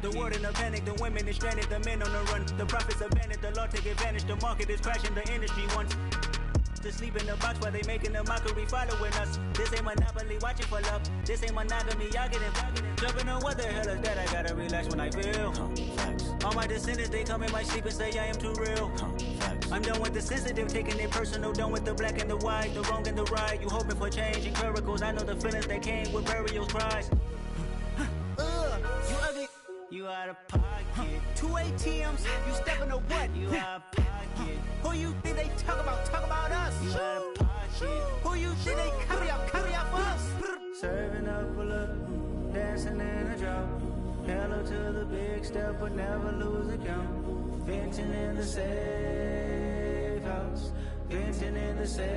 The world in a panic, the women is stranded, the men on the run. The profits abandoned, the law take advantage. The market is crashing, the industry wants to sleep in the box while they making a mockery following us. This ain't Monopoly, watching for love. This ain't monogamy, y'all getting jumping on what the hell is that? I gotta relax when I feel. All my descendants, they come in my sleep and say I am too real. I'm done with the sensitive, taking it personal. Done with the black and the white, the wrong and the right. You hoping for change and miracles. I know the feelings that came with burial cries. You ugly. You out of pocket. 2 ATMs, you stepping to what? You out of pocket. Who you think they talk about us? You out of pocket. Who you think they carry out for us? Serving up a look, dancing in a drop. Hello to the big step, but never lose a count. Venting in the safe house. Venting in the safe.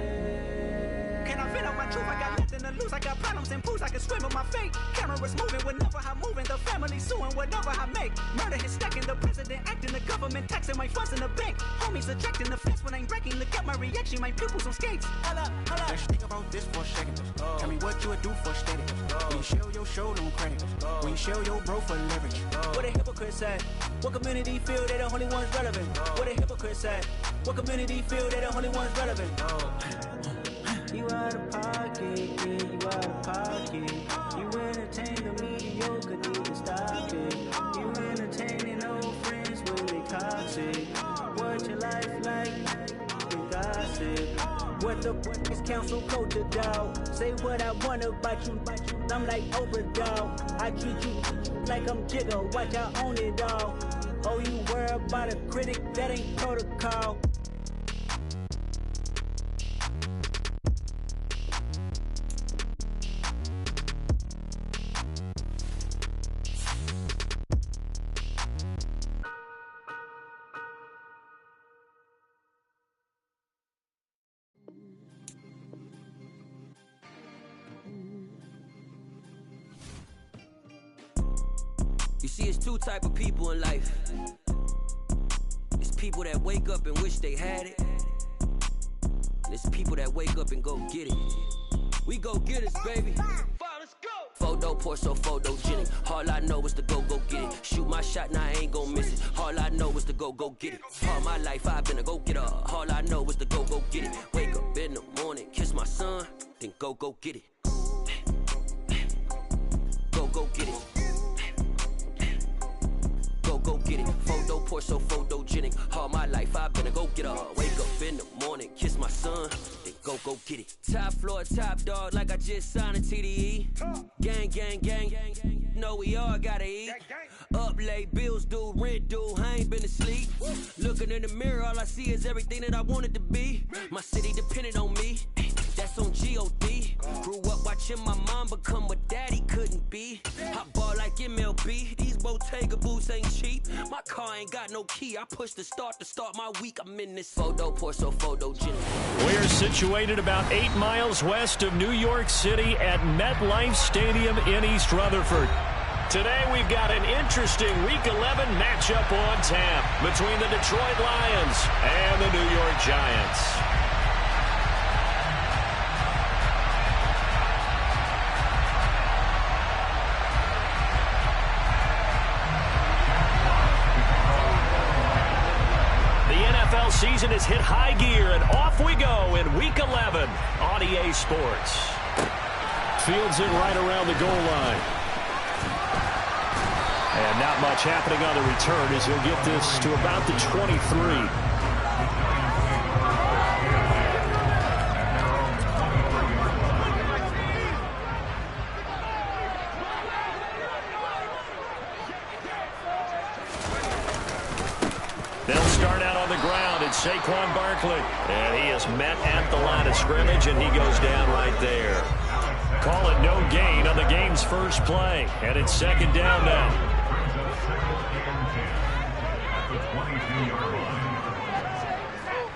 Can I vent out my truth? I got nothing to lose. I got problems and pools. I can swim with my fate. Cameras moving whenever I'm moving. The family suing whatever I make. Murder is stacking. The president acting. The government taxing my funds in the bank. Homies ejecting the fence when I'm breaking. Look at my reaction. My pupils on skates. Hold up. Let's think about this for a second. Tell me what you would do for status. When you show your show, no credit. When you show your bro for leverage. What a hypocrite said. What community feel they the only ones relevant? What a hypocrite said. What community feel they the only ones relevant? You out of pocket, yeah, you out of pocket. You entertain the mediocre, need to stop it. You entertaining old friends when they toxic. What your life like? You gossip. What the fuck is council culture, dog? Say what I want about you. I'm like Oprah, dog. I treat you like I'm Jigga. Watch I own it all. Oh, you worry about a critic? That ain't protocol. You see, it's two type of people in life. It's people that wake up and wish they had it. And it's people that wake up and go get it. We go get it, baby. Let's go. Photo pour so photogenic. All I know is to go get it. Shoot my shot, now I ain't gon' miss it. All I know is to go get it. All my life I've been a go-getter. All I know is to go get it. Wake up in the morning, kiss my son, then go get it. Go get it. Go get it. Photo pour so photogenic. All my life I've been a go-getter. Wake up in the morning, kiss my son, then go get it. Top floor, top dog, like I just signed a TDE. Gang. Know we all gotta eat. Up late, bills due, rent due, I ain't been asleep. Looking in the mirror, all I see is everything that I wanted to be. My city depended on me. That's on G.O.D. Grew up watching my mom become what daddy couldn't be. I ball like MLB. These Bottega boots ain't cheap. My car ain't got no key. I push the start to start my week. I'm in this photo pour so photogenic. We're situated about 8 miles west of New York City at MetLife Stadium in East Rutherford. Today we've got an interesting Week 11 matchup on tap between the Detroit Lions and the New York Giants. Season has hit high gear, and off we go in Week 11 on EA Sports. Fields it right around the goal line. And not much happening on the return as he'll get this to about the 23. They'll start out on the ground. It's Saquon Barkley. And he is met at the line of scrimmage, and he goes down right there. Call it no gain on the game's first play. And it's second down now.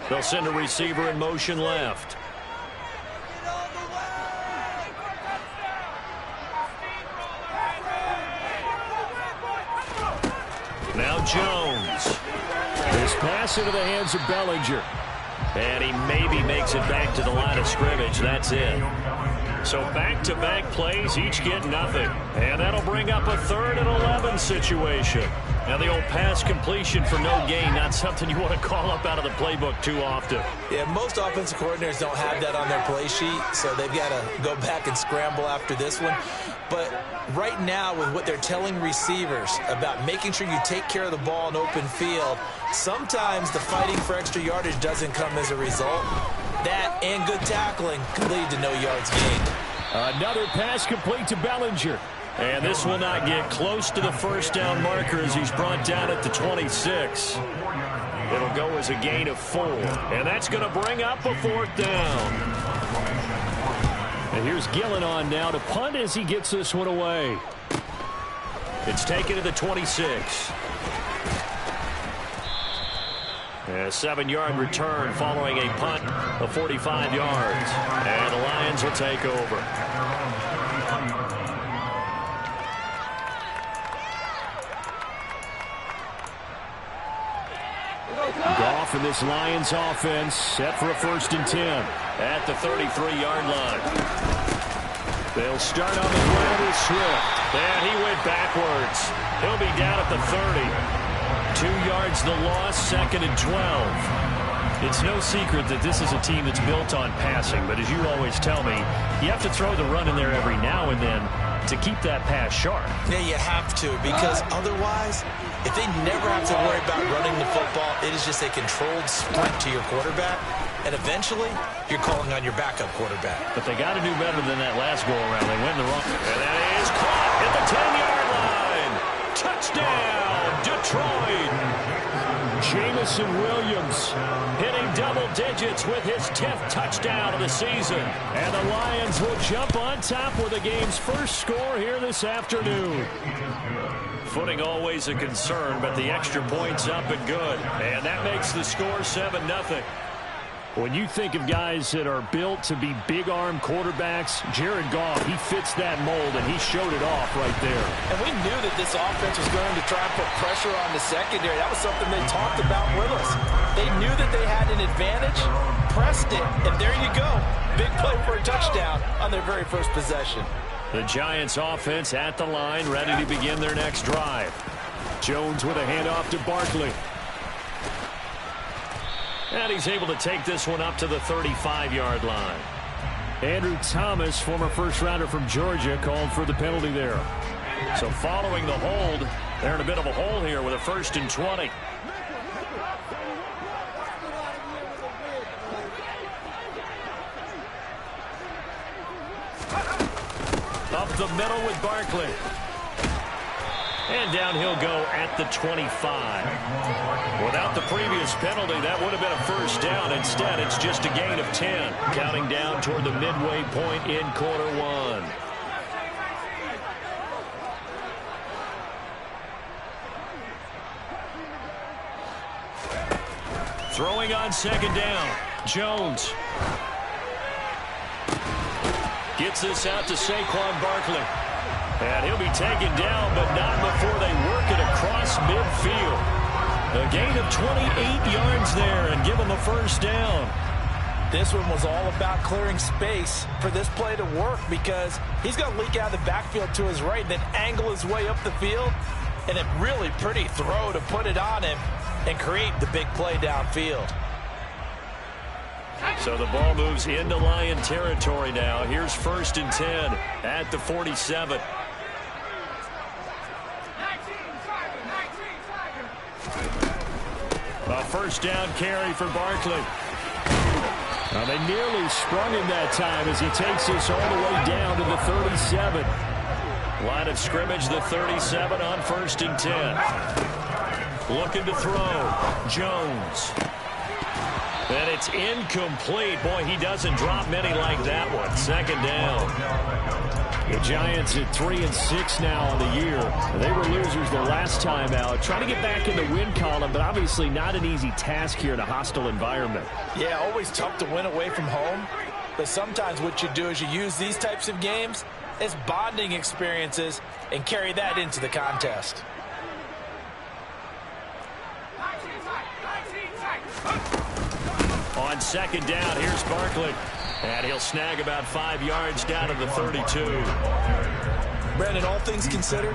They'll send a receiver in motion left. Now Jones. This pass into the hands of Bellinger. And he maybe makes it back to the line of scrimmage. That's it. So back-to-back plays, each get nothing. And that'll bring up a 3rd and 11 situation. Now the old pass completion for no gain, not something you want to call up out of the playbook too often. Yeah, most offensive coordinators don't have that on their play sheet, so they've got to go back and scramble after this one. But right now, with what they're telling receivers about making sure you take care of the ball in open field, sometimes the fighting for extra yardage doesn't come as a result. That and good tackling could lead to no yards gained. Another pass complete to Bellinger. And this will not get close to the first down marker as he's brought down at the 26. It'll go as a gain of 4. And that's going to bring up a 4th down. And here's Gillen on now to punt as he gets this one away. It's taken to the 26. A 7-yard return following a punt of 45 yards. And the Lions will take over. Goff and this Lions offense set for a 1st and 10 at the 33-yard line. They'll start on the ground with Swift. And he went backwards. He'll be down at the 30. 2 yards the loss, 2nd and 12. It's no secret that this is a team that's built on passing, but as you always tell me, you have to throw the run in there every now and then to keep that pass sharp. Yeah, you have to, because otherwise, if they never have to worry about running the football, it is just a controlled sprint to your quarterback, and eventually, you're calling on your backup quarterback. But they got to do better than that last go-around. They went in the wrong. And that is caught at the 10-yard line. Touchdown, Detroit. Jameson Williams hitting double digits with his 10th touchdown of the season. And the Lions will jump on top with the game's first score here this afternoon. Footing always a concern, but the extra point's up and good. And that makes the score 7-0. When you think of guys that are built to be big-arm quarterbacks, Jared Goff, he fits that mold, and he showed it off right there. And we knew that this offense was going to try and put pressure on the secondary. That was something they talked about with us. They knew that they had an advantage, pressed it, and there you go. Big play for a touchdown on their very first possession. The Giants offense at the line, ready to begin their next drive. Jones with a handoff to Barkley. And he's able to take this one up to the 35-yard line. Andrew Thomas, former first-rounder from Georgia, called for the penalty there. So following the hold, they're in a bit of a hole here with a 1st and 20. Up the middle with Barkley. And down he'll go at the 25. Without the previous penalty, that would have been a 1st down. Instead, it's just a gain of 10. Counting down toward the midway point in quarter 1. Throwing on 2nd down. Jones. Gets this out to Saquon Barkley. And he'll be taken down, but not before they work it across midfield. A gain of 28 yards there and give him a 1st down. This one was all about clearing space for this play to work, because he's going to leak out of the backfield to his right and then angle his way up the field. And a really pretty throw to put it on him and create the big play downfield. So the ball moves into Lion territory now. Here's 1st and 10 at the 47. A 1st down carry for Barkley. Now they nearly sprung him that time as he takes this all the way down to the 37. Line of scrimmage, the 37 on 1st and 10. Looking to throw. Jones. And it's incomplete. Boy, he doesn't drop many like that one. 2nd down. The Giants at 3-6 now on the year. They were losers their last time out. Trying to get back in the win column, but obviously not an easy task here in a hostile environment. Yeah, always tough to win away from home. But sometimes what you do is you use these types of games as bonding experiences and carry that into the contest. On 2nd down, here's Barkley. And he'll snag about 5 yards down to the 32. Brandon, all things considered,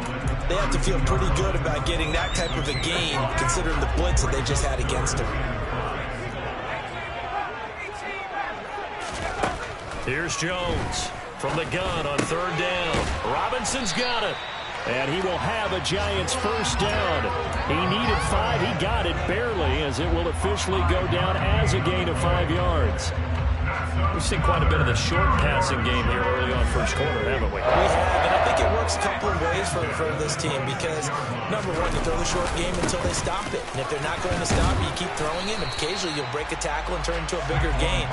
they have to feel pretty good about getting that type of a gain, considering the blitz that they just had against them. Here's Jones from the gun on 3rd down. Robinson's got it. And he will have a Giants first down. He needed 5. He got it barely, as it will officially go down as a gain of 5 yards. We've seen quite a bit of the short passing game here early on first quarter, haven't we? We have, and I think it works a couple of ways for this team because, number one, you throw the short game until they stop it. And if they're not going to stop it, you keep throwing it, and occasionally you'll break a tackle and turn into a bigger gain.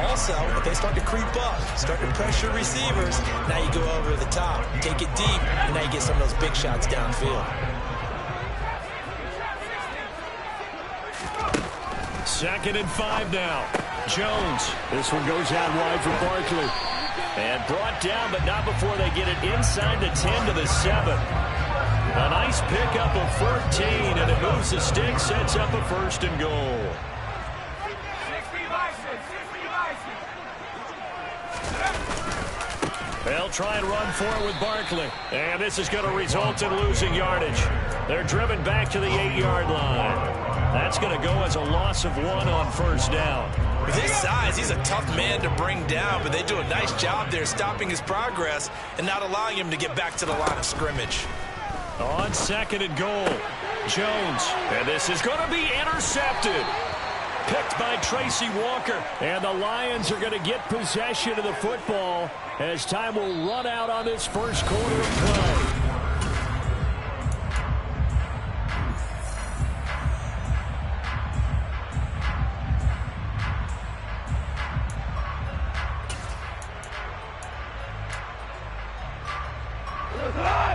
Also, if they start to creep up, start to pressure receivers, now you go over the top, take it deep, and now you get some of those big shots downfield. 2nd and 5 now. Jones. This one goes out wide for Barkley. And brought down, but not before they get it inside the 10 to the 7. A nice pickup of 14, and it moves the stick, sets up a 1st and goal. They'll try and run for it with Barkley. And this is going to result in losing yardage. They're driven back to the 8-yard line. That's going to go as a loss of 1 on 1st down. With his size, he's a tough man to bring down, but they do a nice job there stopping his progress and not allowing him to get back to the line of scrimmage. On 2nd and goal, Jones. And this is going to be intercepted. Picked by Tracy Walker. And the Lions are going to get possession of the football as time will run out on this first quarter of play.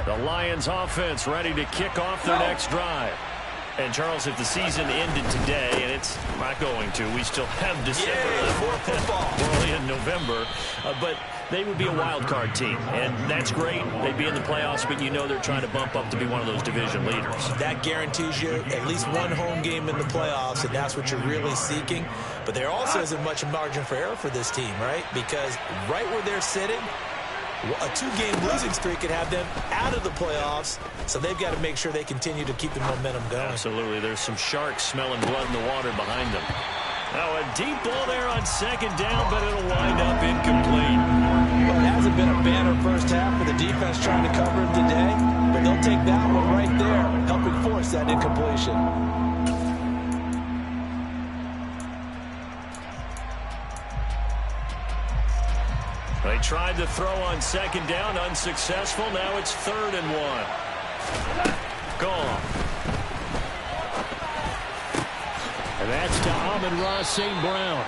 The Lions offense ready to kick off their next drive. And, Charles, if the season ended today, and it's not going to, we still have December. More football. We're only in November. But they would be a wild card team, and that's great. They'd be in the playoffs, but you know they're trying to bump up to be one of those division leaders. That guarantees you at least one home game in the playoffs, and that's what you're really seeking. But there also isn't much margin for error for this team, right? Because right where they're sitting, a 2-game losing streak could have them out of the playoffs, so they've got to make sure they continue to keep the momentum going. Absolutely. There's some sharks smelling blood in the water behind them. Now a deep ball there on 2nd down, but it'll wind up incomplete. Well, it hasn't been a banner first half for the defense trying to cover him today, but they'll take that one right there, helping force that incompletion. They tried to throw on 2nd down, unsuccessful. Now it's 3rd and 1. Gone. And that's to Amon-Ra St. Brown.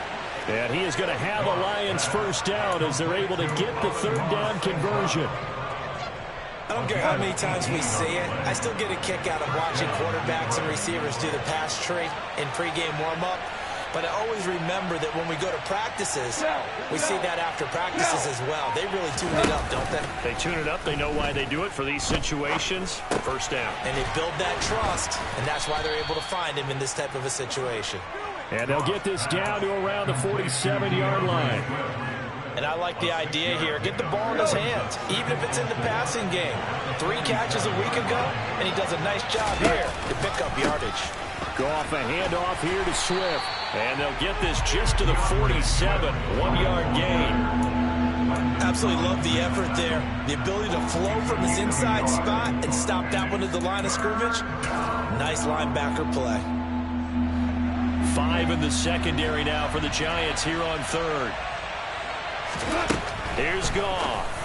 And he is going to have a Lions first down as they're able to get the 3rd down conversion. I don't care how many times we see it. I still get a kick out of watching quarterbacks and receivers do the pass tree in pregame warm-up. But I always remember that when we go to practices, we see that after practices as well. They really tune it up, don't they? They tune it up. They know why they do it for these situations. First down. And they build that trust, and that's why they're able to find him in this type of a situation. And they'll get this down to around the 47-yard line. And I like the idea here. Get the ball in his hands, even if it's in the passing game. 3 catches a week ago, and he does a nice job here to pick up yardage. Go off a handoff here to Swift. And they'll get this just to the 47. 1-yard gain. Absolutely love the effort there. The ability to flow from his inside spot and stop that one at the line of scrimmage. Nice linebacker play. 5 in the secondary now for the Giants here on 3rd. Here's Goff.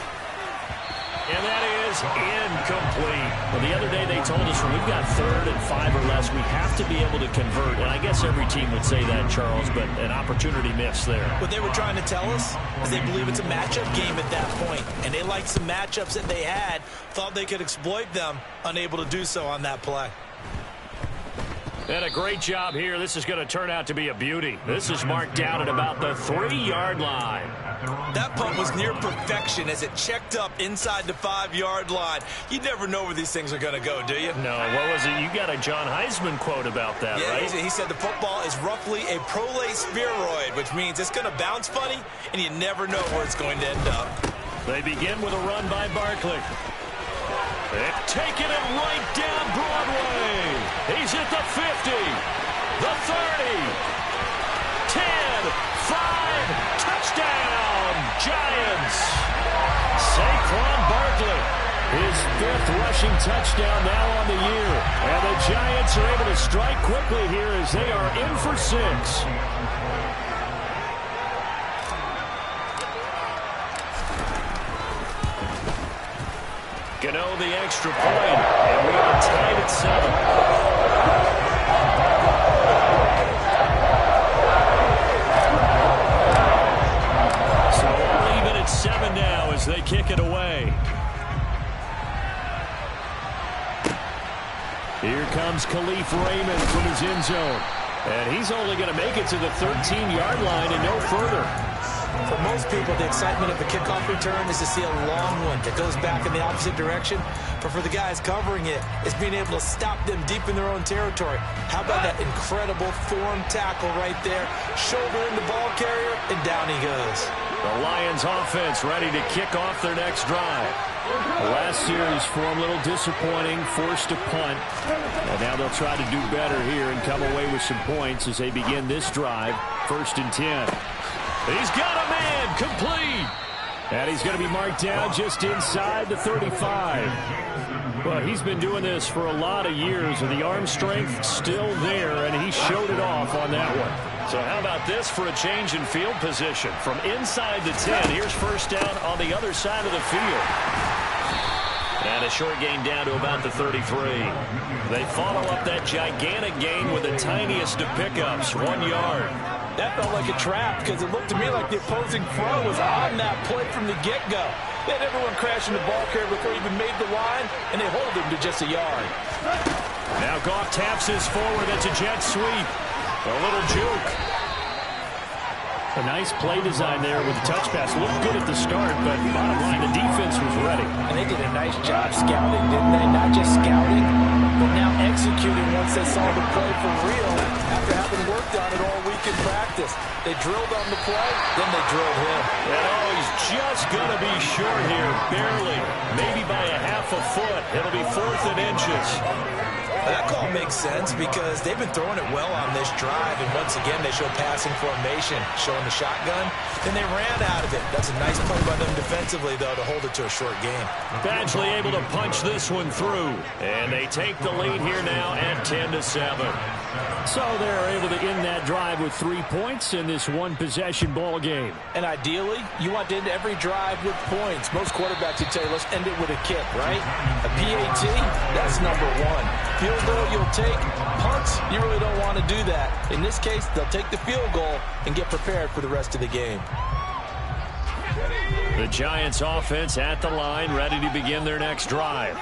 And that is incomplete. Well, the other day they told us when we've got 3rd and 5 or less, we have to be able to convert. And I guess every team would say that, Charles, but an opportunity missed there. What they were trying to tell us is they believe it's a matchup game at that point. And they liked some matchups that they had, thought they could exploit them, unable to do so on that play. And a great job here. This is going to turn out to be a beauty. This is marked down at about the 3-yard line. That punt was near perfection as it checked up inside the 5-yard line. You never know where these things are going to go, do you? No, what was it? You got a John Heisman quote about that, yeah, right? He said the football is roughly a prolate spheroid, which means it's going to bounce funny, and you never know where it's going to end up. They begin with a run by Barkley. They've taken it right down Broadway. He's at the 50, the 30, 10, 5, touchdown, Giants. Saquon Barkley, his 5th rushing touchdown now on the year. And the Giants are able to strike quickly here as they are in for 6. Gano the extra point, and we are tied at 7. So we're even at 7 now as they kick it away. Here comes Khalif Raymond from his end zone. And he's only going to make it to the 13-yard line and no further. For most people, the excitement of the kickoff return is to see a long one that goes back in the opposite direction. But for the guys covering it, it's being able to stop them deep in their own territory. How about that incredible form tackle right there? Shouldering the ball carrier, and down he goes. The Lions offense ready to kick off their next drive. The last series for them a little disappointing, forced to punt. And now they'll try to do better here and come away with some points as they begin this drive. 1st and 10. He's got a man, complete. And he's going to be marked down just inside the 35. Well, he's been doing this for a lot of years, and the arm strength still there, and he showed it off on that one. So how about this for a change in field position? From inside the 10, here's 1st down on the other side of the field. And a short gain down to about the 33. They follow up that gigantic gain with the tiniest of pickups, 1 yard. That felt like a trap because it looked to me like the opposing throw was on that play from the get-go. They had everyone crashing the ball carrier before he even made the line, and they hold him to just a yard. Now Goff taps his forward. It's a jet sweep. A little juke. A nice play design there with the touch pass. Looked good at the start, but bottom line, the defense was ready. And they did a nice job scouting, didn't they? Not just scouting, but now executing once they saw the play for real after having worked on it all week in practice. They drilled on the play, then they drilled him. And he's just going to be short here, barely. Maybe by a half a foot. It'll be 4th and inches. That call makes sense because they've been throwing it well on this drive, and once again they show passing formation, showing the shotgun, and they ran out of it. That's a nice play by them defensively, though, to hold it to a short game. Badgley able to punch this one through, and they take the lead here now at 10-7. So they're able to end that drive with 3 points in this one-possession ball game. And ideally, you want to end every drive with points. Most quarterbacks would tell you, let's end it with a kick, right? A PAT, that's number 1. Field goal you'll take. Punts, you really don't want to do that. In this case, they'll take the field goal and get prepared for the rest of the game. The Giants offense at the line, ready to begin their next drive.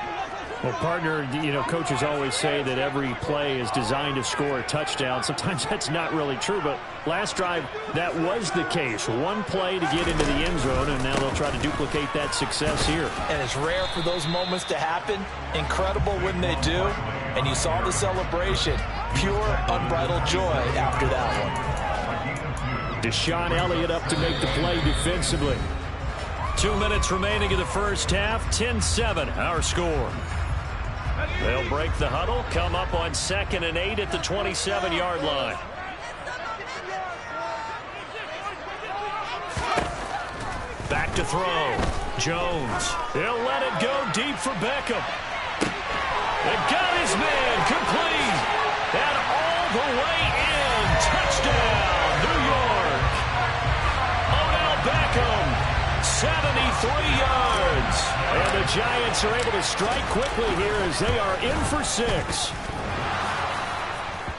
Well, partner, coaches always say that every play is designed to score a touchdown. Sometimes that's not really true, but last drive, that was the case. One play to get into the end zone, and now they'll try to duplicate that success here. And it's rare for those moments to happen. Incredible when they do. And you saw the celebration. Pure, unbridled joy after that one. Deshaun Elliott up to make the play defensively. 2 minutes remaining in the first half. 10-7, our score. They'll break the huddle, come up on 2nd and 8 at the 27-yard line. Back to throw. Jones. He'll let it go deep for Beckham. They got his man complete. And all the way in. Touchdown, New York. Odell Beckham, 73 yards. And the Giants are able to strike quickly here as they are in for 6.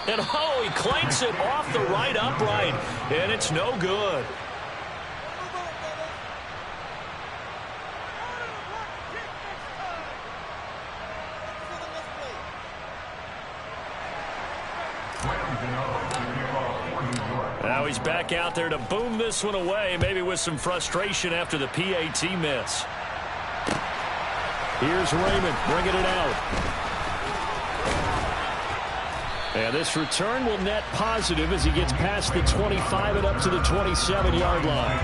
And he clanks it off the right upright. And it's no good. Now he's back out there to boom this one away, maybe with some frustration after the PAT miss. Here's Raymond bringing it out. And this return will net positive as he gets past the 25 and up to the 27-yard line.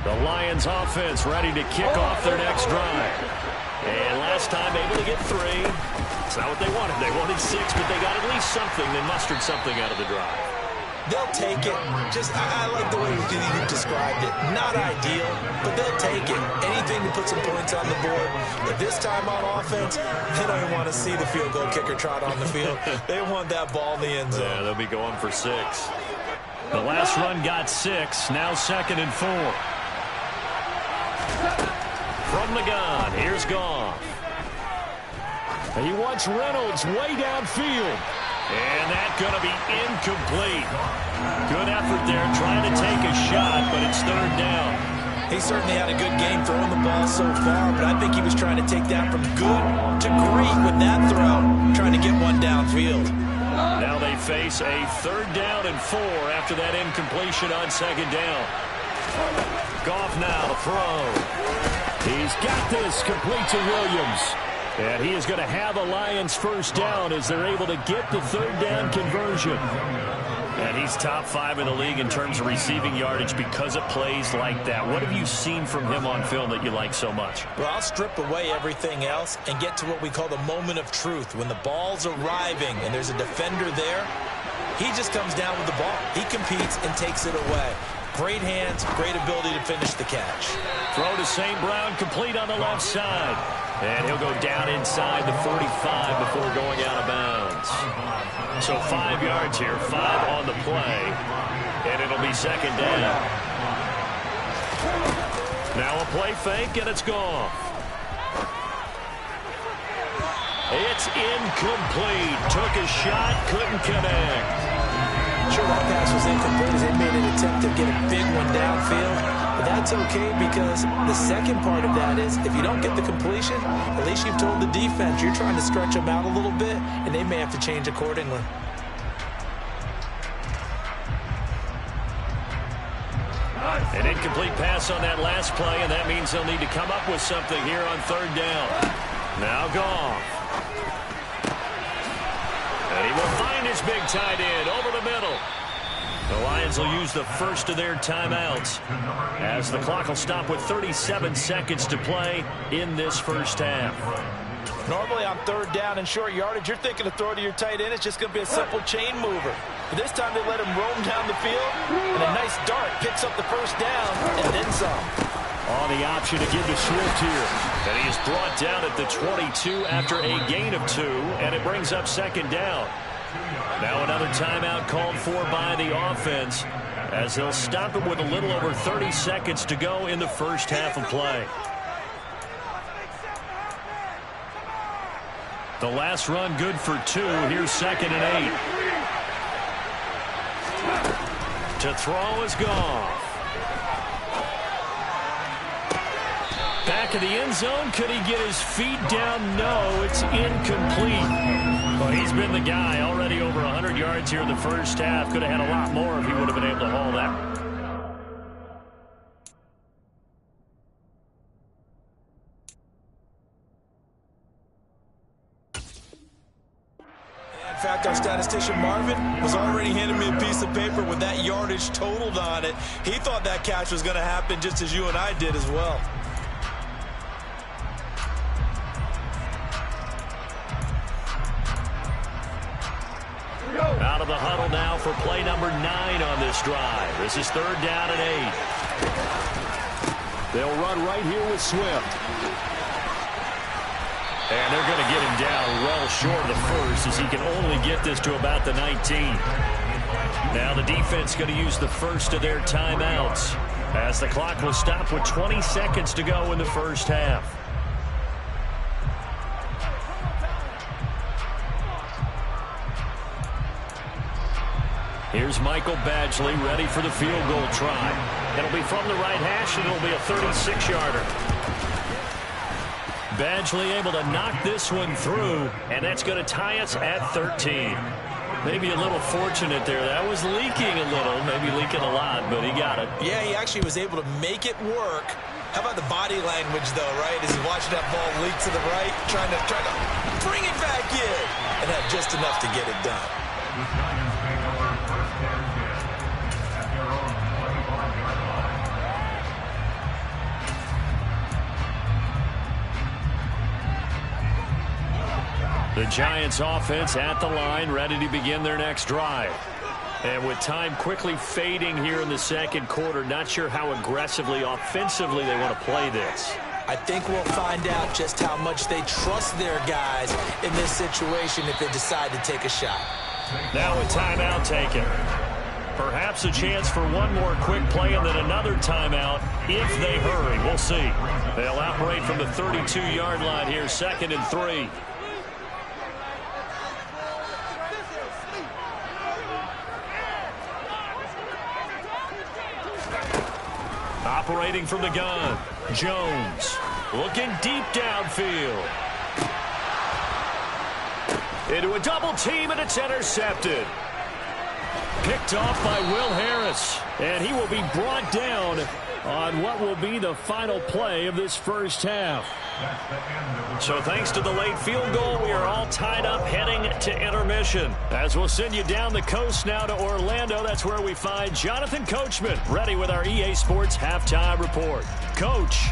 The Lions offense ready to kick off their next drive. And last time able to get 3. It's not what they wanted. They wanted 6, but they got at least something. They mustered something out of the drive. They'll take it. I like the way you described it. Not ideal, but they'll take it. Anything to put some points on the board. But this time on offense, they don't even want to see the field goal kicker trot on the field. They want that ball in the end zone. Yeah, they'll be going for 6. The last run got 6. Now 2nd and 4. From the gun, here's Goff. He wants Reynolds way downfield. And that's going to be incomplete. Good effort there trying to take a shot, but it's 3rd down. He certainly had a good game throwing the ball so far, but I think he was trying to take that from good to great with that throw, trying to get one downfield. Now they face a 3rd down and 4 after that incompletion on 2nd down. Goff now to throw. He's got this complete to Williams. And he is going to have a Lions 1st down as they're able to get the 3rd down conversion. And he's top 5 in the league in terms of receiving yardage because of plays like that. What have you seen from him on film that you like so much? Well, I'll strip away everything else and get to what we call the moment of truth. When the ball's arriving and there's a defender there, he just comes down with the ball. He competes and takes it away. Great hands, great ability to finish the catch. Throw to St. Brown, complete on the left side. And he'll go down inside the 45 before going out of bounds. So 5 yards here, 5 on the play. And it'll be 2nd down. Now a play fake, and it's gone. It's incomplete. Took a shot, couldn't connect. Sure, that pass was incomplete as they made an attempt to get a big one downfield. But that's okay because the second part of that is if you don't get the completion, at least you've told the defense you're trying to stretch them out a little bit, and they may have to change accordingly. An incomplete pass on that last play, and that means they'll need to come up with something here on 3rd down. Now Goff. And he will find his big tight end over the middle. The Lions will use the first of their timeouts as the clock will stop with 37 seconds to play in this 1st half. Normally on 3rd down and short yardage, you're thinking to throw to your tight end. It's just going to be a simple chain mover. But this time they let him roam down the field, and a nice dart picks up the 1st down and then some. On the option to give to Swift here. And he is brought down at the 22 after a gain of 2, and it brings up 2nd down. Now another timeout called for by the offense as they'll stop it with a little over 30 seconds to go in the 1st half of play. The last run good for 2. Here's 2nd and 8. To throw is Goff. Back of the end zone. Could he get his feet down? No, it's incomplete. Well, he's been the guy already over 100 yards here in the 1st half. Could have had a lot more if he would have been able to haul that. In fact, our statistician Marvin was already handing me a piece of paper with that yardage totaled on it. He thought that catch was going to happen just as you and I did as well. Out of the huddle now for play number 9 on this drive. This is 3rd down and 8. They'll run right here with Swift. And they're going to get him down well short of the 1st as he can only get this to about the 19. Now the defense going to use the first of their timeouts as the clock will stop with 20 seconds to go in the 1st half. Here's Michael Badgley ready for the field goal try. It'll be from the right hash, and it'll be a 36-yarder. Badgley able to knock this one through, and that's going to tie us at 13. Maybe a little fortunate there. That was leaking a little, maybe leaking a lot, but he got it. Yeah, he actually was able to make it work. How about the body language, though, right? As he's watching that ball leak to the right, trying to bring it back in, and had just enough to get it done. The Giants offense at the line, ready to begin their next drive. And with time quickly fading here in the second quarter, not sure how aggressively, offensively they want to play this. I think we'll find out just how much they trust their guys in this situation if they decide to take a shot. Now a timeout taken. Perhaps a chance for one more quick play and then another timeout if they hurry. We'll see. They'll operate from the 32-yard line here, 2nd and 3. Operating from the gun, Jones looking deep downfield. Into a double team, and it's intercepted. Picked off by Will Harris, and he will be brought down on what will be the final play of this first half. So thanks to the late field goal, we are all tied up heading to intermission. As we'll send you down the coast now to Orlando, that's where we find Jonathan Coachman ready with our EA Sports Halftime Report. Coach.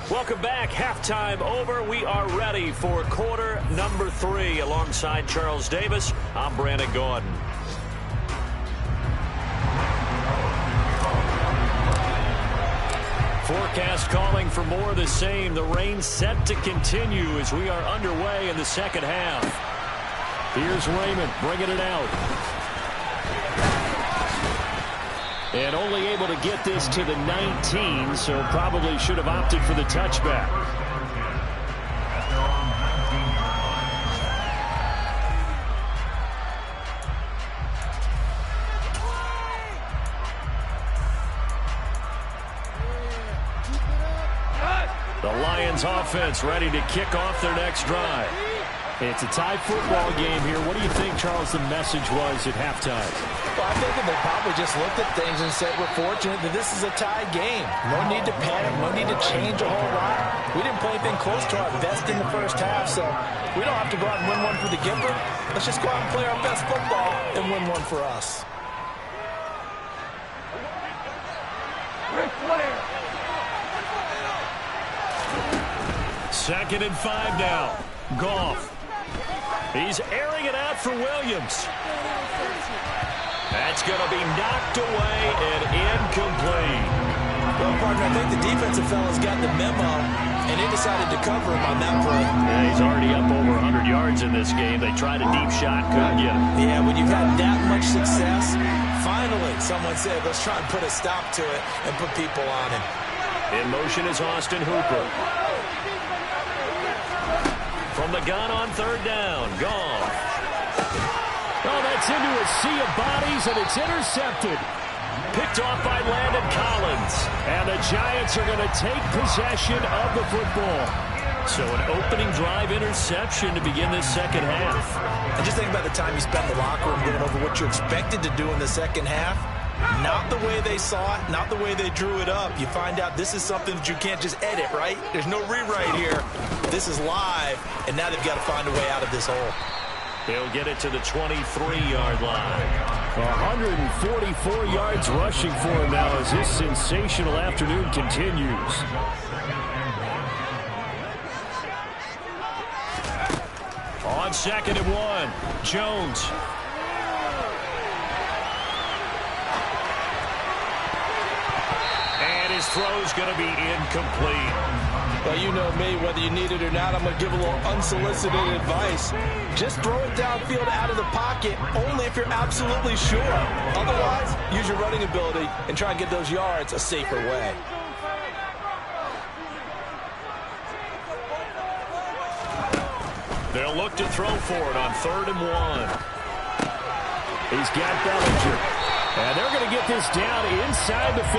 Welcome back. Halftime over. We are ready for quarter number 3. Alongside Charles Davis, I'm Brandon Gordon. Forecast calling for more of the same. The rain set to continue as we are underway in the second half. Here's Raymond bringing it out. And only able to get this to the 19, so probably should have opted for the touchback. The Lions offense ready to kick off their next drive. It's a tie football game here. What do you think, Charles, the message was at halftime? Well, I think they probably just looked at things and said, we're fortunate that this is a tie game. No need to panic, no need to change a whole lot. We didn't play anything close to our best in the first half, so we don't have to go out and win one for the Gipper. Let's just go out and play our best football and win one for us. Ric Flair. 2nd and 5 now. Goff. He's airing it out for Williams. That's going to be knocked away and incomplete. Well, partner, I think the defensive fellas got the memo, and they decided to cover him on that play. Yeah, he's already up over 100 yards in this game. They tried a deep shot, couldn't get it. Yeah, when you've had that much success, finally someone said, let's try and put a stop to it and put people on him. In motion is Austin Hooper. From the gun on 3rd down. Goff. Oh, that's into a sea of bodies, and it's intercepted. Picked off by Landon Collins. And the Giants are going to take possession of the football. So an opening drive interception to begin this second half. And just think about the time you spent in the locker room going over what you expected to do in the second half. Not the way they saw it, not the way they drew it up. You find out this is something that you can't just edit, right? There's no rewrite here. This is live, and now they've got to find a way out of this hole. He'll get it to the 23-yard line. 144 yards rushing for him now as this sensational afternoon continues. On 2nd and 1, Jones. And his throw's going to be incomplete. Well, you know me, whether you need it or not, I'm going to give a little unsolicited advice. Just throw it downfield out of the pocket, only if you're absolutely sure. Otherwise, use your running ability and try and get those yards a safer way. They'll look to throw for it on 3rd and 1. He's got Bellinger. And they're going to get this down inside the 15.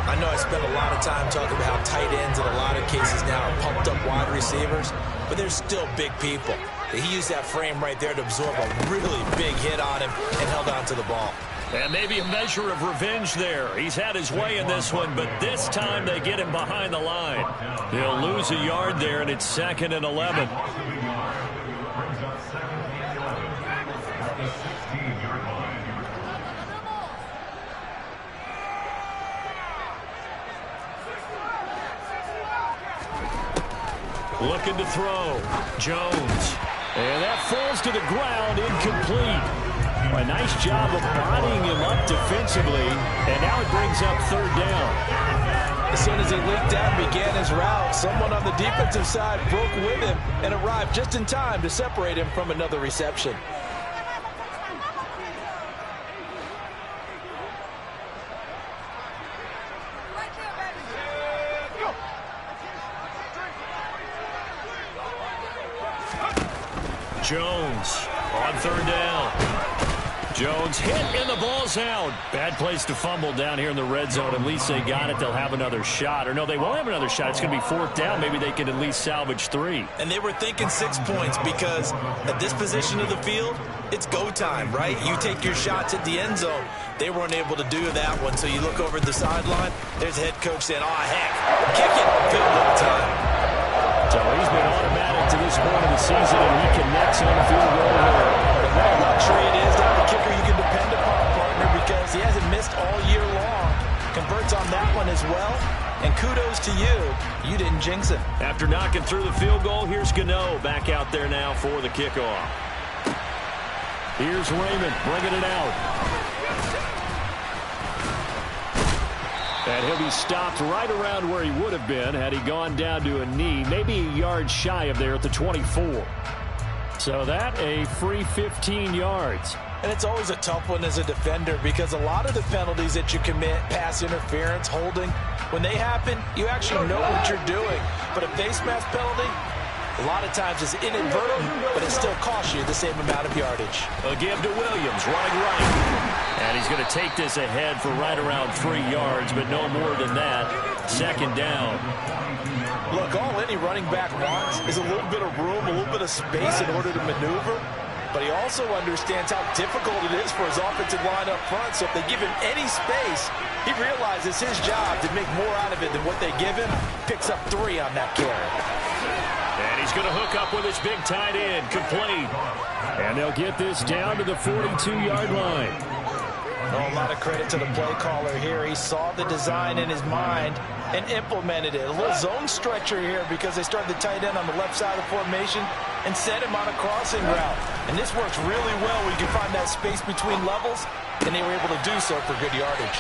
I know I spent a lot of time talking about how tight ends in a lot of cases now are pumped up wide receivers, but they're still big people. He used that frame right there to absorb a really big hit on him and held on to the ball. And maybe a measure of revenge there. He's had his way in this one, but this time they get him behind the line. They'll lose a yard there, and it's 2nd and 11. Looking to throw. Jones. And that falls to the ground, incomplete. A nice job of bodying him up defensively, and now it brings up 3rd down. As soon as he leaped out and began his route, someone on the defensive side broke with him and arrived just in time to separate him from another reception. Jones on 3rd down. Jones hit and the ball's out. Bad place to fumble down here in the red zone. At least they got it. They'll have another shot. Or no, they won't have another shot. It's going to be 4th down. Maybe they can at least salvage 3. And they were thinking 6 points because at this position of the field, it's go time, right? You take your shots at the end zone. They weren't able to do that one. So you look over at the sideline. There's the head coach saying, oh, heck, kick it. Field goal time. So he's been automatic to this point of the season, and he connects on the field goal here. What a luxury it is to have a kicker you can depend upon, partner, because he hasn't missed all year long. Converts on that one as well. And kudos to you. You didn't jinx it. After knocking through the field goal, here's Gano back out there now for the kickoff. Here's Raymond bringing it out. And he'll be stopped right around where he would have been had he gone down to a knee, maybe a yard shy of there at the 24. So that a free 15 yards. And it's always a tough one as a defender because a lot of the penalties that you commit, pass interference, holding, when they happen, you actually know what you're doing. But a face mask penalty, a lot of times it's inadvertent, but it still costs you the same amount of yardage. A give to Williams, running right. And he's going to take this ahead for right around 3 yards, but no more than that. 2nd down. Look, all any running back wants is a little bit of room, a little bit of space in order to maneuver. But he also understands how difficult it is for his offensive line up front. So if they give him any space, he realizes his job to make more out of it than what they give him. Picks up 3 on that carry. And he's going to hook up with his big tight end, complete. And they'll get this down to the 42-yard line. Oh, a lot of credit to the play caller here. He saw the design in his mind and implemented it. A little zone stretcher here because they started the tight end on the left side of the formation and set him on a crossing route. And this works really well when you can find that space between levels, and they were able to do so for good yardage.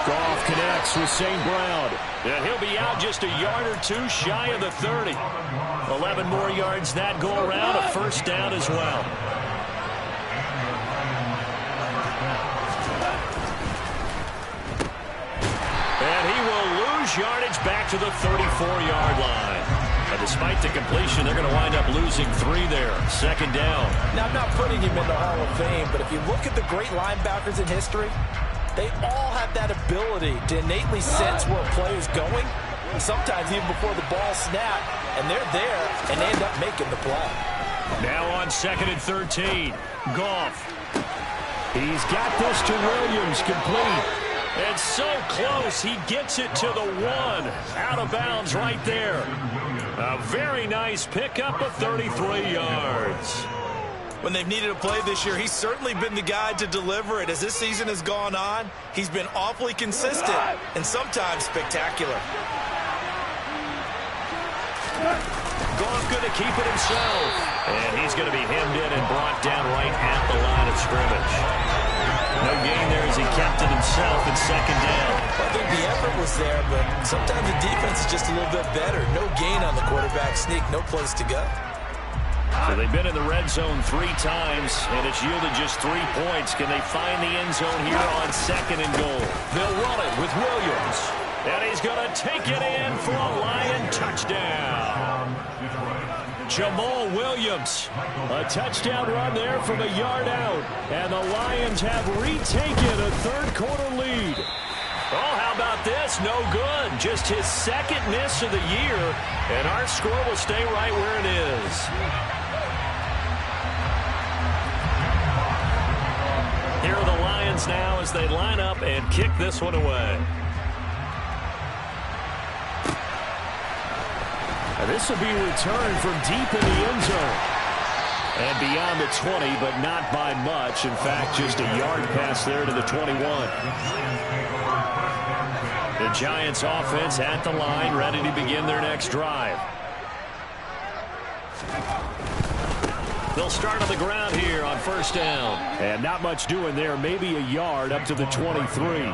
Goff connects with St. Brown. And he'll be out just a yard or 2 shy of the 30. 11 more yards that go around, a 1st down as well. And he will lose yardage back to the 34-yard line. And despite the completion, they're going to wind up losing 3 there. 2nd down. Now, I'm not putting him in the Hall of Fame, but if you look at the great linebackers in history, they all have that ability to innately sense where a play is going, sometimes even before the ball snapped, and they're there, and they end up making the play. Now on 2nd and 13. Goff. He's got this to Williams, complete. And so close, he gets it to the 1. Out of bounds right there. A very nice pickup of 33 yards. When they've needed a play this year, he's certainly been the guy to deliver it. As this season has gone on, he's been awfully consistent and sometimes spectacular. Goff going to keep it himself. And he's going to be hemmed in and brought down right at the line of scrimmage. No gain there as he kept it himself in second down. I think the effort was there, but sometimes the defense is just a little bit better. No gain on the quarterback sneak, no place to go. So they've been in the red zone 3 times, and it's yielded just 3 points. Can they find the end zone here on second and goal? They'll run it with Williams. And he's going to take it in for a Lion touchdown. Jamal Williams. A touchdown run there from a yard out. And the Lions have retaken a third-quarter lead. Oh, how about this? No good. Just his second miss of the year. And our score will stay right where it is. Here are the Lions now as they line up and kick this one away. And this will be returned from deep in the end zone. And beyond the 20, but not by much. In fact, just a yard pass there to the 21. The Giants offense at the line, ready to begin their next drive. They'll start on the ground here on first down. And not much doing there, maybe a yard up to the 23.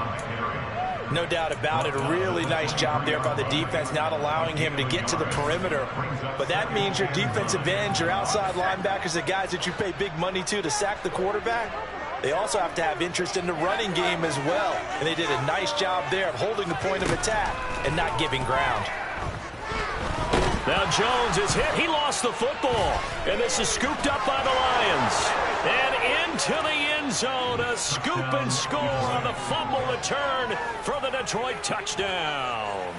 No doubt about it. A really nice job there by the defense, not allowing him to get to the perimeter. But that means your defensive ends, your outside linebackers, the guys that you pay big money to sack the quarterback, they also have to have interest in the running game as well. And they did a nice job there of holding the point of attack and not giving ground. Now Jones is hit. He lost the football. And this is scooped up by the Lions. And into the end zone. A scoop and score on the fumble return for the Detroit touchdown.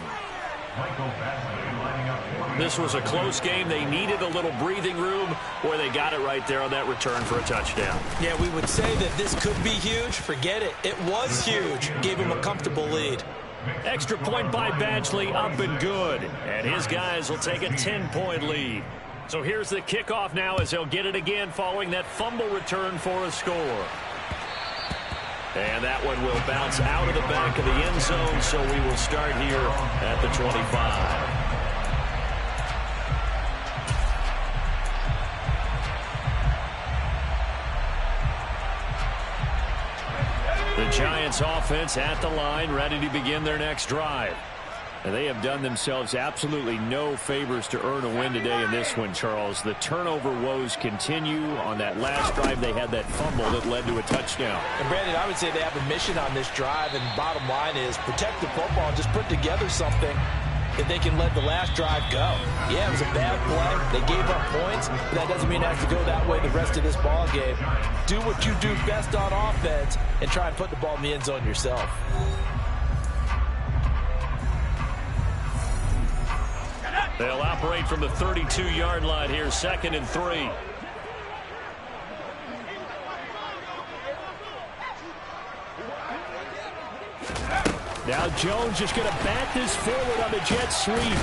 This was a close game. They needed a little breathing room, where they got it right there on that return for a touchdown. Yeah, we would say that this could be huge. Forget it. It was huge. Gave him a comfortable lead. Extra point by Badgley, up and good. And his guys will take a 10-point lead. So here's the kickoff now as they'll get it again following that fumble return for a score. And that one will bounce out of the back of the end zone, so we will start here at the 25. The Giants offense at the line, ready to begin their next drive. And they have done themselves absolutely no favors to earn a win today in this one, Charles. The turnover woes continue. On that last drive, they had that fumble that led to a touchdown. And, Brandon, I would say they have a mission on this drive, and bottom line is protect the football and just put together something that they can let the last drive go. Yeah, it was a bad play. They gave up points, but that doesn't mean it has to go that way the rest of this ball game. Do what you do best on offense and try and put the ball in the end zone yourself. They'll operate from the 32-yard line here, 2nd and 3. Now Jones just going to bat this forward on the jet sweep.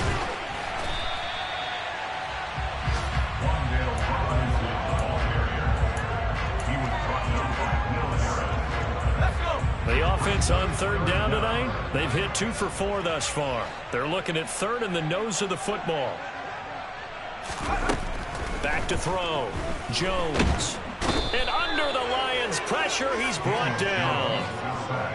The offense on 3rd down tonight, they've hit 2 for 4 thus far. They're looking at 3rd in the nose of the football. Back to throw. Jones. And under the Lions' pressure, he's brought down.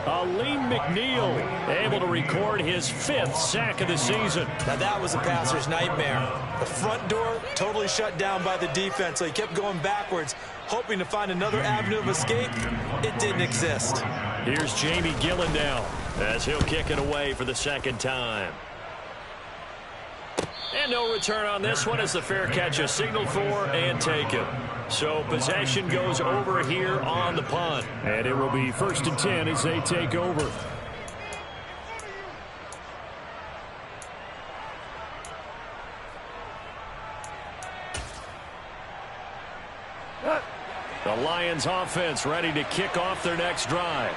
Aleem McNeil able to record his 5th sack of the season. Now that was a passer's nightmare. The front door totally shut down by the defense, so he kept going backwards, hoping to find another avenue of escape. It didn't exist. Here's Jamie Gillen now as he'll kick it away for the 2nd time. And no return on this one as the fair catch is signaled for and taken. So possession goes over here on the punt. And it will be 1st and 10 as they take over. The Lions offense ready to kick off their next drive.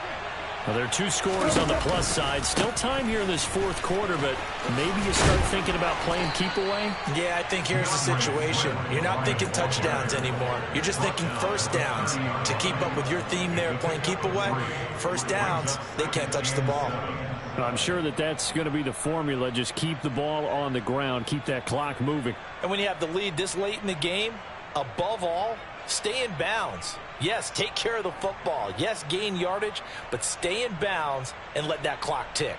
Well, there are 2 scores on the plus side. Still time here in this 4th quarter, but maybe you start thinking about playing keep away? Yeah, I think here's the situation. You're not thinking touchdowns anymore. You're just thinking first downs. To keep up with your theme there, playing keep away, first downs, they can't touch the ball. I'm sure that that's going to be the formula. Just keep the ball on the ground. Keep that clock moving. And when you have the lead this late in the game, above all, Stay in bounds. Yes, take care of the football. Yes, gain yardage, but stay in bounds and let that clock tick.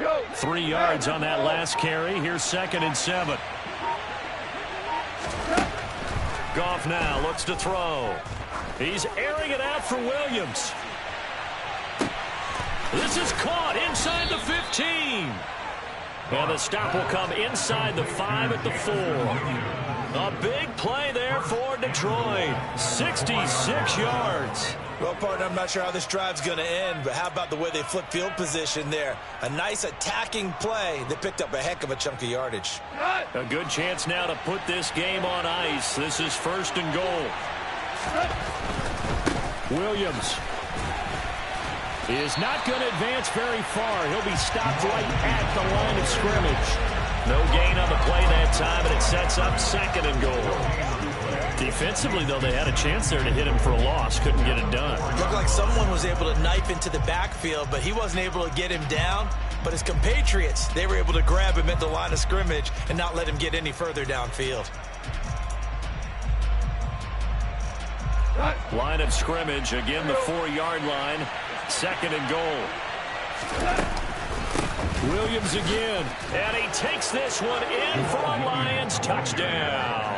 Go. 3 yards on that last carry. Here's 2nd and 7. Goff now looks to throw. He's airing it out for Williams. This is caught inside the 15. And the stop will come inside the 5 at the 4. A big play there for Detroit. 66 yards. Well, partner, I'm not sure how this drive's going to end, but how about the way they flip field position there? A nice attacking play that picked up a heck of a chunk of yardage. A good chance now to put this game on ice. This is 1st and goal. Williams is not going to advance very far. He'll be stopped right at the line of scrimmage. No gain on the play that time, and it sets up 2nd and goal. Defensively, though, they had a chance there to hit him for a loss. Couldn't get it done. Looked like someone was able to knife into the backfield, but he wasn't able to get him down. But his compatriots, they were able to grab him at the line of scrimmage and not let him get any further downfield. Line of scrimmage, again the 4-yard line. 2nd and goal. Williams again, and he takes this one in for a Lions touchdown.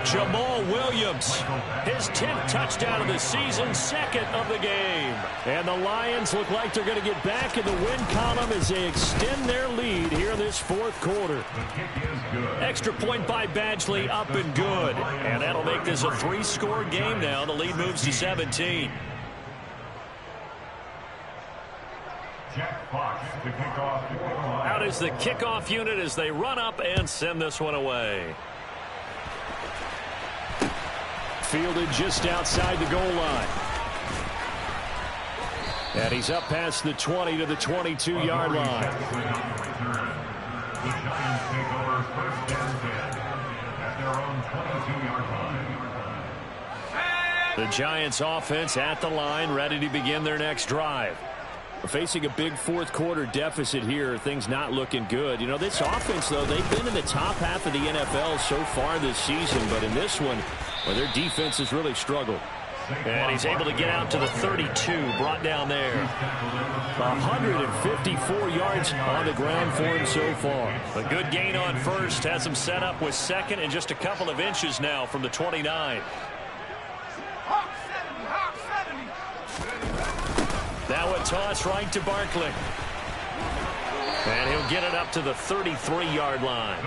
Jamal Williams, his 10th touchdown of the season, 2nd of the game. And the Lions look like they're going to get back in the win column as they extend their lead here in this 4th quarter. Extra point by Badgley, up and good. And that'll make this a 3-score game now. The lead moves to 17. Out is the kickoff unit as they run up and send this one away. Fielded just outside the goal line. And he's up past the 20 to the 22-yard line. The Giants offense at the line, ready to begin their next drive. Facing a big 4th quarter deficit here, things not looking good. You know, this offense, though, they've been in the top half of the NFL so far this season, but in this one, well, their defense has really struggled. And he's able to get out to the 32, brought down there. 154 yards on the ground for him so far. A good gain on 1st, has him set up with 2nd and just a couple of inches now from the 29. Now a toss right to Barkley. And he'll get it up to the 33-yard line.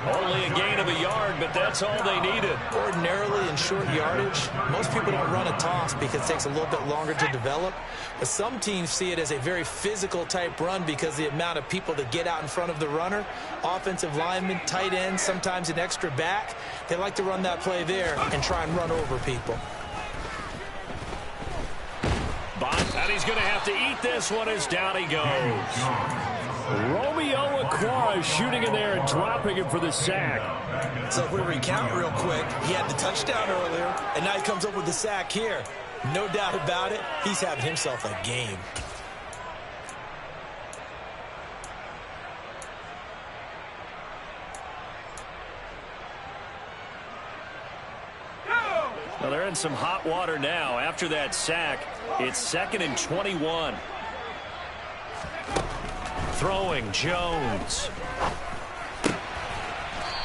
Only a gain of a yard, but that's all they needed. Ordinarily in short yardage, most people don't run a toss because it takes a little bit longer to develop. But some teams see it as a very physical type run because the amount of people that get out in front of the runner, offensive linemen, tight ends, sometimes an extra back, they like to run that play there and try and run over people. And he's going to have to eat this one as down he goes. Romeo Okwara shooting in there and dropping him for the sack. So if we recount real quick, he had the touchdown earlier, and now he comes up with the sack here. No doubt about it, he's having himself a game. Well, they're in some hot water now. After that sack, it's 2nd and 21. Throwing, Jones.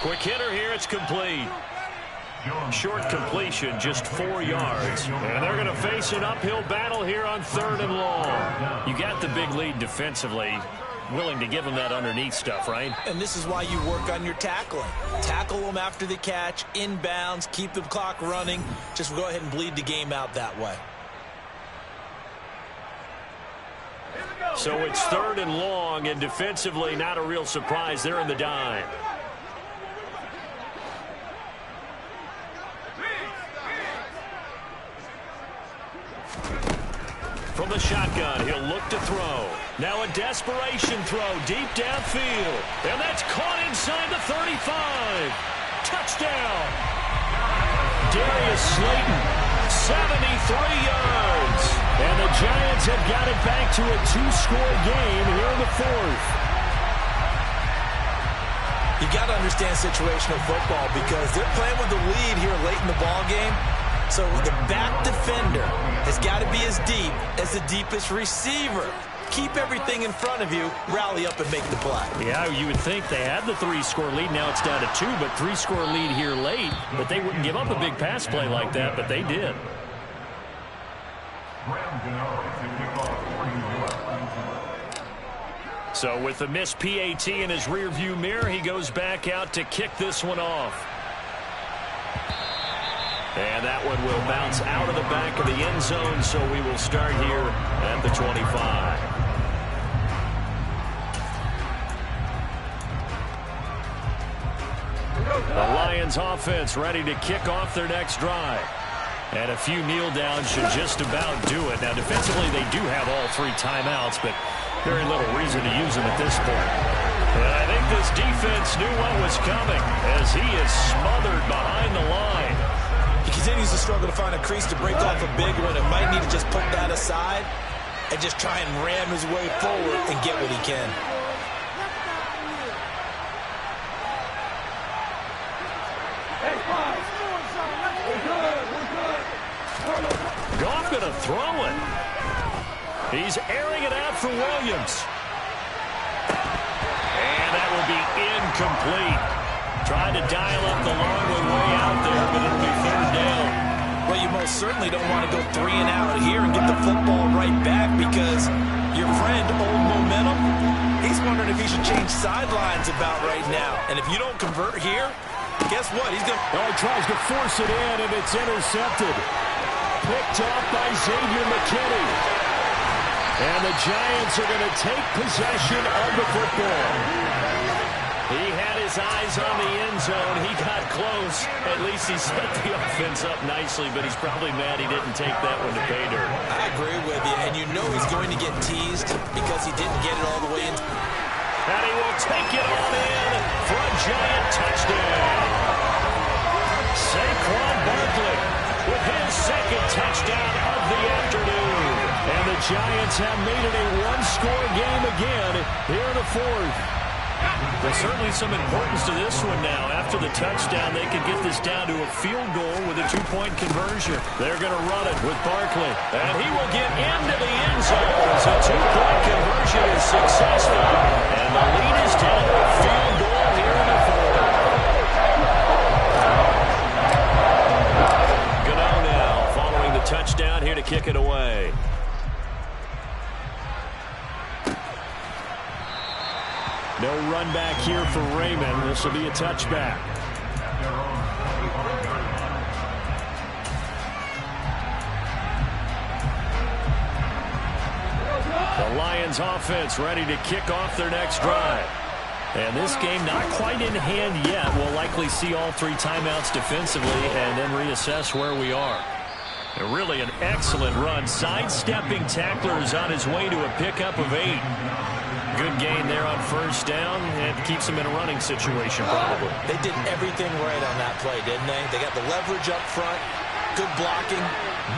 Quick hitter here, it's complete. Short completion, just 4 yards. And they're going to face an uphill battle here on 3rd and long. You got the big lead defensively. Willing to give them that underneath stuff, right? And this is why you work on your tackling. Tackle them after the catch, inbounds, keep the clock running. Just go ahead and bleed the game out that way. So it's 3rd and long, and defensively not a real surprise. They're in the dime. From the shotgun, he'll look to throw. Now a desperation throw deep downfield. And that's caught inside the 35. Touchdown. Darius Slayton, 73 yards. And the Giants have got it back to a 2-score game here in the 4th. You got to understand situational football because they're playing with the lead here late in the ball game. So the back defender has got to be as deep as the deepest receiver. Keep everything in front of you, rally up and make the play. Yeah, you would think they had the 3-score lead. Now it's down to 2, but 3-score lead here late. But they wouldn't give up a big pass play like that, but they did. So with the missed PAT in his rearview mirror, he goes back out to kick this one off. And that one will bounce out of the back of the end zone, so we will start here at the 25. The Lions offense ready to kick off their next drive. And a few kneel downs should just about do it. Now, defensively, they do have all 3 timeouts, but very little reason to use them at this point. And I think this defense knew what was coming as he is smothered behind the line. He continues to struggle to find a crease to break off a big one. It might need to just put that aside and just try and ram his way forward and get what he can. Goff going to throw it. He's airing it out for Williams. And that will be incomplete. Tried to dial up the long way out there, but it'll be 3rd down. Well, you most certainly don't want to go 3 and out here and get the football right back because your friend, Old Momentum, he's wondering if he should change sidelines about right now. And if you don't convert here, guess what? He's going to... Oh, he tries to force it in, and it's intercepted. Picked off by Xavier McKinney. And the Giants are going to take possession of the football. He had his eyes on the end zone. He got close. At least he set the offense up nicely, but he's probably mad he didn't take that one to pay dirt. I agree with you, and you know he's going to get teased because he didn't get it all the way in. And he will take it on in for a Giant touchdown. Saquon Barkley with his 2nd touchdown of the afternoon. And the Giants have made it a 1-score game again here in the 4th. There's certainly some importance to this one now. After the touchdown, they could get this down to a field goal with a 2-point conversion. They're going to run it with Barkley. And he will get into the end zone as a 2-point conversion is successful. And the lead is down to a field goal here in the 4th. Gano now following the touchdown here to kick it away. No run back here for Raymond. This will be a touchback. The Lions offense ready to kick off their next drive. And this game not quite in hand yet. We'll likely see all 3 timeouts defensively and then reassess where we are. And really an excellent run. Sidestepping tacklers on his way to a pickup of 8. Good gain there on 1st down, and keeps him in a running situation probably. They did everything right on that play, didn't they? They got the leverage up front, good blocking,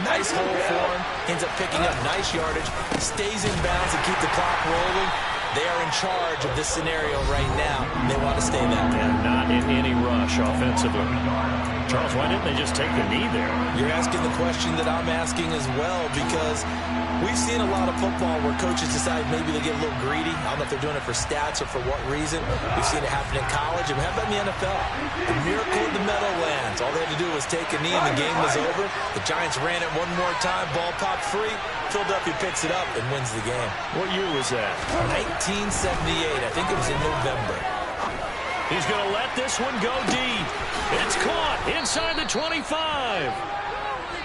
nice hole for him, ends up picking up nice yardage, stays in bounds and keep the clock rolling. They are in charge of this scenario right now. They want to stay that way. And not in any rush offensively. Charles, why didn't they just take the knee there? You're asking the question that I'm asking as well, because we've seen a lot of football where coaches decide maybe they get a little greedy. I don't know if they're doing it for stats or for what reason. We've seen it happen in college, and how about in the NFL? The miracle of the Meadowlands. All they had to do was take a knee and the game was over. The Giants ran it one more time, ball popped free. Philadelphia picks it up and wins the game. What year was that? 1978. I think it was in November. He's going to let this one go deep. It's caught inside the 25.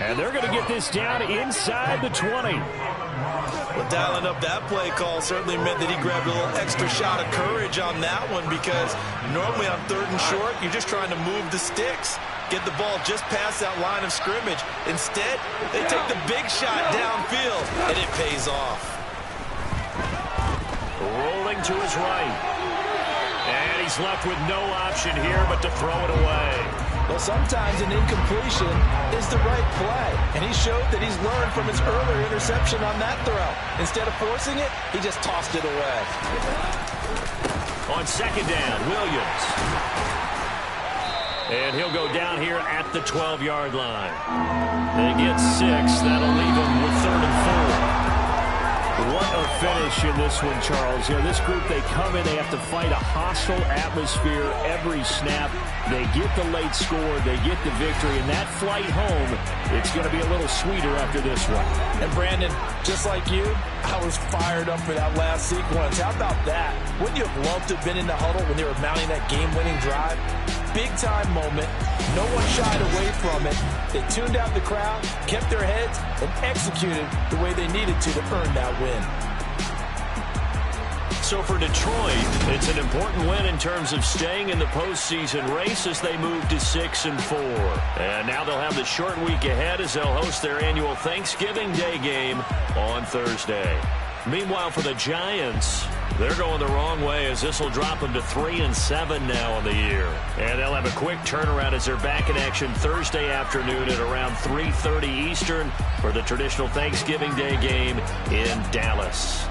And they're going to get this down inside the 20. Well, dialing up that play call certainly meant that he grabbed a little extra shot of courage on that one, because normally on 3rd and short, you're just trying to move the sticks, get the ball just past that line of scrimmage. Instead, they take the big shot downfield, and it pays off. Rolling to his right. And he's left with no option here but to throw it away. Well, sometimes an incompletion is the right play, and he showed that he's learned from his earlier interception on that throw. Instead of forcing it, he just tossed it away. On second down, Williams. And he'll go down here at the 12-yard line. They get 6. That'll leave them with 3rd and 4. What a finish in this one, Charles. You know, this group, they come in, they have to fight a hostile atmosphere every snap. They get the late score, they get the victory, and that flight home, it's going to be a little sweeter after this one. And Brandon, just like you, I was fired up for that last sequence. How about that? Wouldn't you have loved to have been in the huddle when they were mounting that game-winning drive? Big-time moment. No one shied away from it. They tuned out the crowd, kept their heads, and executed the way they needed to earn that win. So for Detroit, it's an important win in terms of staying in the postseason race as they move to 6-4. And now they'll have the short week ahead as they'll host their annual Thanksgiving Day game on Thursday. Meanwhile, for the Giants, they're going the wrong way as this will drop them to 3-7 now on the year. And they'll have a quick turnaround as they're back in action Thursday afternoon at around 3:30 Eastern for the traditional Thanksgiving Day game in Dallas.